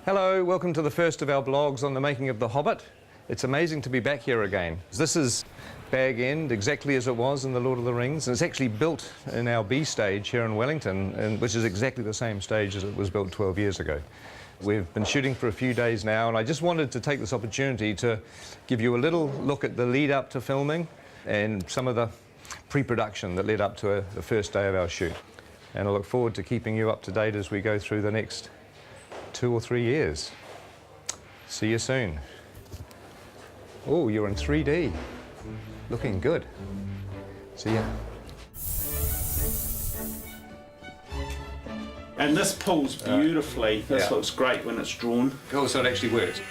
Hello, welcome to the first of our vlogs on the making of The Hobbit. It's amazing to be back here again. This is Bag End, exactly as it was in The Lord of the Rings, and it's actually built in our B stage here in Wellington, which is exactly the same stage as it was built 12 years ago. We've been shooting for a few days now, and I just wanted to take this opportunity to give you a little look at the lead up to filming and some of the pre-production that led up to the first day of our shoot. And I look forward to keeping you up to date as we go through the next 2 or 3 years. See you soon. Oh, you're in 3D. Looking good. See ya. And this pulls beautifully. This looks great when it's drawn. Oh, so it actually works.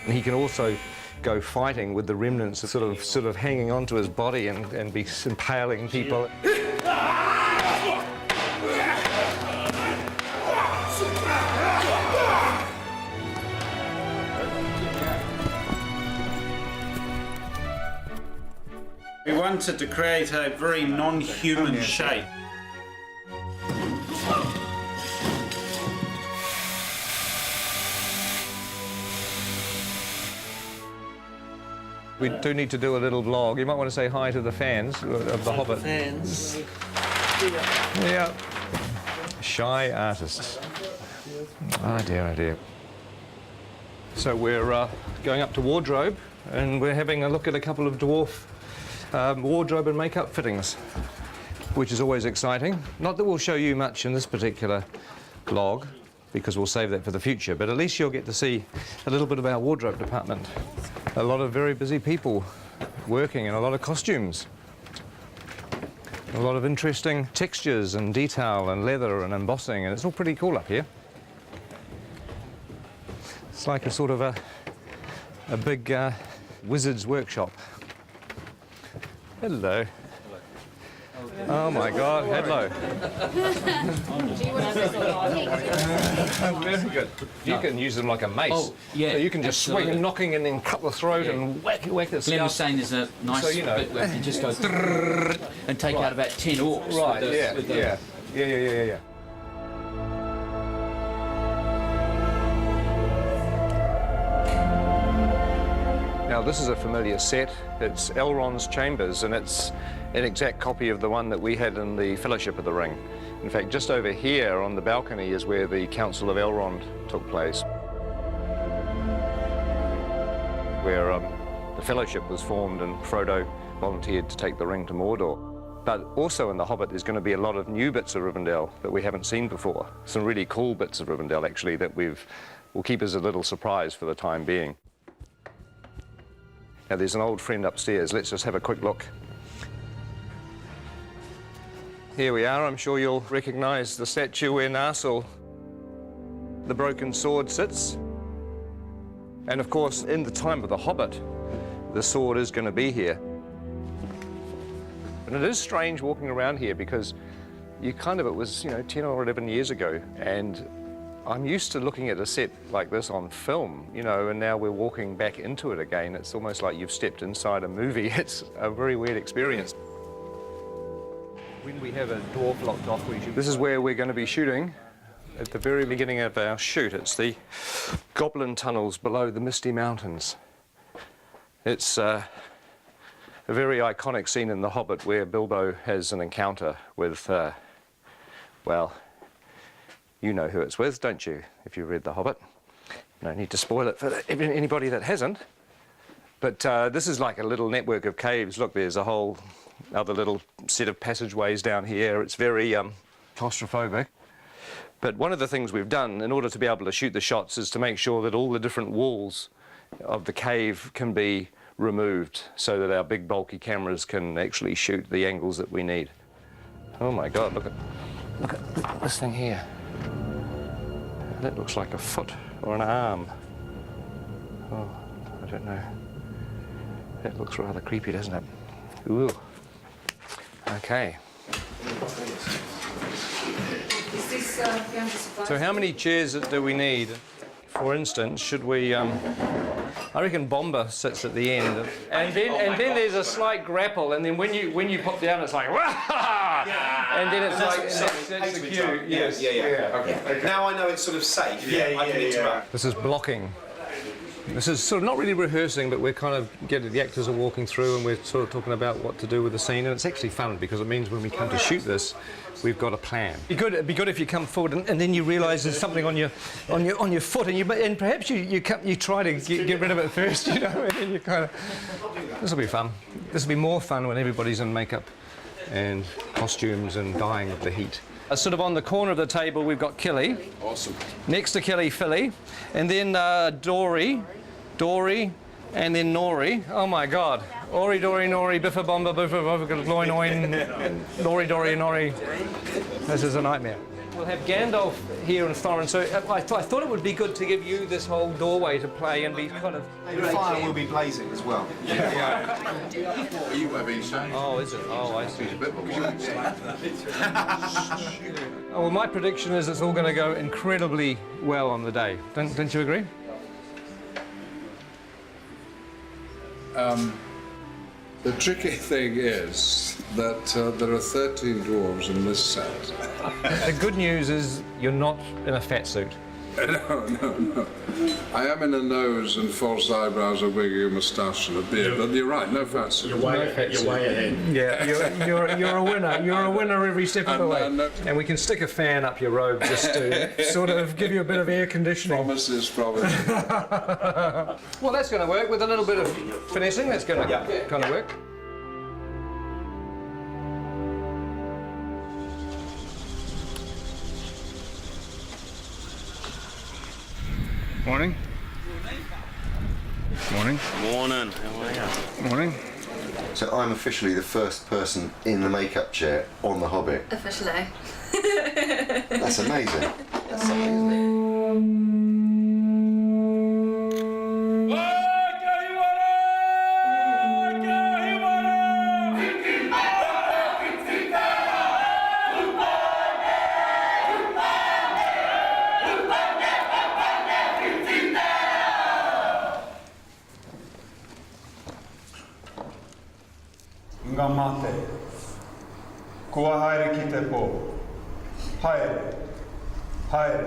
And he can also go fighting with the remnants of sort of hanging onto his body and be impaling people. We wanted to create a very non-human shape. We do need to do a little vlog. You might want to say hi to the fans of The Hobbit. Fans. Yeah. Shy artists. Oh dear, oh dear. So we're going up to wardrobe and we're having a look at a couple of dwarf wardrobe and makeup fittings, which is always exciting. Not that we'll show you much in this particular vlog, because we'll save that for the future, but at least you'll get to see a little bit of our wardrobe department. A lot of very busy people working in a lot of costumes. A lot of interesting textures and detail and leather and embossing, and it's all pretty cool up here. It's like a sort of a big wizard's workshop. Hello. Oh my God, hello. Very good. You can use them like a mace. Oh, yeah. So you can just absolutely. swing knocking and then cut the throat and whack it. Glenn was saying there's a nice So, you know, bit where you just go and take out about 10 orcs. Right, with the, yeah. Now this is a familiar set. It's Elrond's chambers, and it's an exact copy of the one that we had in the Fellowship of the Ring. In fact, just over here on the balcony is where the Council of Elrond took place, where the Fellowship was formed and Frodo volunteered to take the ring to Mordor. But also in The Hobbit there's going to be a lot of new bits of Rivendell that we haven't seen before. Some really cool bits of Rivendell, actually, that we'll keep as a little surprise for the time being. Now there's an old friend upstairs. Let's just have a quick look. Here we are. I'm sure you'll recognise the statue where Narsil, the broken sword, sits. And of course, in the time of The Hobbit, the sword is going to be here. And it is strange walking around here because it was, 10 or 11 years ago, and I'm used to looking at a set like this on film, and now we're walking back into it again. It's almost like you've stepped inside a movie. It's a very weird experience. When we have a dwarf locked off, this is where we're going to be shooting at the very beginning of our shoot. It's the Goblin tunnels below the Misty Mountains. It's a very iconic scene in The Hobbit where Bilbo has an encounter with, well, you know who it's with, don't you, if you've read The Hobbit? No need to spoil it for anybody that hasn't. But this is like a little network of caves. Look, there's a whole other little set of passageways down here. It's very claustrophobic. But one of the things we've done in order to be able to shoot the shots is to make sure that all the different walls of the cave can be removed so that our big bulky cameras can actually shoot the angles that we need. Oh my God, look at this thing here. That looks like a foot or an arm. Oh, I don't know. That looks rather creepy, doesn't it? Ooh. Okay. So how many chairs do we need? For instance, should we... I I reckon Bomber sits at the end, and then there's a slight grapple, and then when you pop down, it's like and then it's that's the cue. Yes. Yeah. Okay. Now I know it's sort of safe. I can interrupt. This is blocking. This is sort of not really rehearsing, but we're kind of the actors are walking through and we're sort of talking about what to do with the scene, and it's actually fun because it means when we come to shoot this, we've got a plan. It'd be good if you come forward and then you realise there's something on your foot, and perhaps you try to get rid of it first, you know, and then you kind of. This will be fun. This will be more fun when everybody's in makeup and costumes and dying of the heat. Sort of on the corner of the table, we've got Killy. Awesome. Next to Killy, Philly. And then Dory, and then Nori. Oh my God. Ori, Dory, Nori, Biffa, Bomba, Biffa, Biffa, Loin, Oin, Nori, Dory, Nori. This is a nightmare. We'll have Gandalf here and Thorin, so I thought it would be good to give you this whole doorway to play and be kind of... The fire will be blazing as well. Are you having saying? Oh, is it? Oh, I see. It's a bit of a Oh, well, my prediction is it's all going to go incredibly well on the day. Don't you agree? The tricky thing is that there are 13 dwarves in this set. The good news is you're not in a fat suit. No. I am in a nose and false eyebrows, a wig, a moustache and a beard, but you're right, no fat suit. You're way ahead. Yeah, you're a winner. You're a winner every step of the way. And we can stick a fan up your robe just to sort of give you a bit of air conditioning. Promises. Well, that's going to work with a little bit of finessing. That's going to kind of work. Morning. Morning. Morning. How are you? Morning. So I'm officially the first person in the makeup chair on The Hobbit. Officially. That's amazing. That's something, isn't it? Ngā mate, kua haere ki te pō. Haere, haere,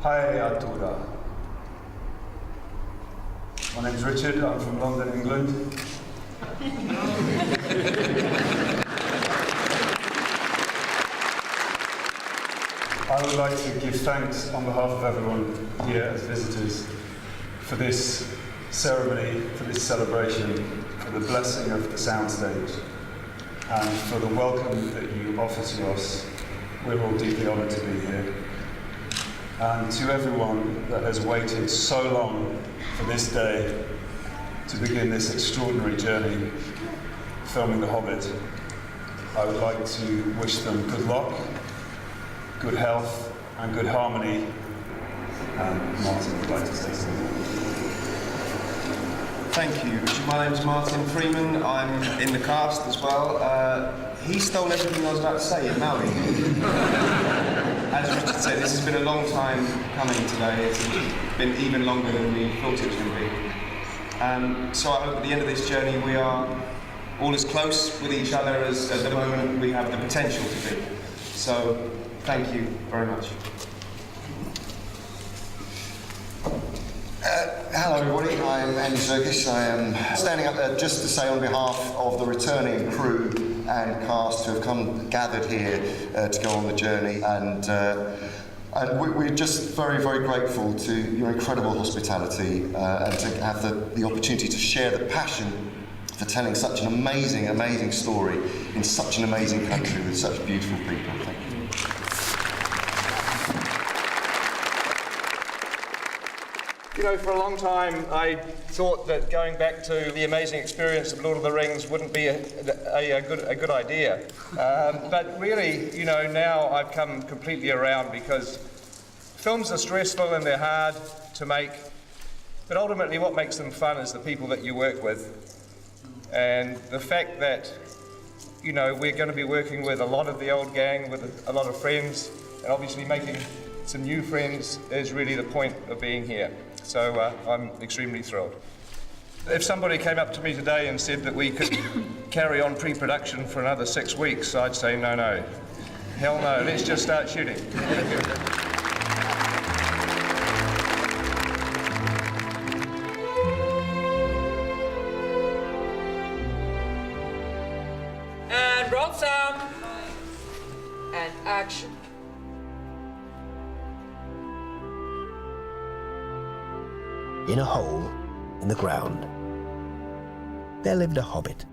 haere atura. My name's Richard, I'm from London, England. I would like to give thanks on behalf of everyone here as visitors for this ceremony, for this celebration, for the blessing of the soundstage, and for the welcome that you offer to us. We're all deeply honoured to be here. And to everyone that has waited so long for this day to begin this extraordinary journey filming The Hobbit, I would like to wish them good luck, good health, and good harmony. And Martin would like to say something. Thank you. My name's Martin Freeman. I'm in the cast as well. He stole everything I was about to say in Maui. As Richard said, this has been a long time coming today. It's been even longer than we thought it was going to be. So I hope at the end of this journey we are all as close with each other as at the moment we have the potential to be. So thank you very much. Hello everybody, I'm Andy Serkis. I am standing up there just to say on behalf of the returning crew and cast who have gathered here to go on the journey, and we're just very, very grateful to your incredible hospitality and to have the opportunity to share the passion for telling such an amazing, amazing story in such an amazing country with such beautiful people. Thank you. You know, for a long time I thought that going back to the amazing experience of Lord of the Rings wouldn't be a good idea. But really, you know, now I've come completely around, because films are stressful and they're hard to make, but ultimately what makes them fun is the people that you work with. And the fact that, you know, we're going to be working with a lot of the old gang, with a lot of friends, and obviously making some new friends is really the point of being here. So I'm extremely thrilled. If somebody came up to me today and said that we could carry on pre-production for another 6 weeks, I'd say no, no. Hell no, let's just start shooting. Thank you. And roll sound. And action. In a hole in the ground, there lived a hobbit.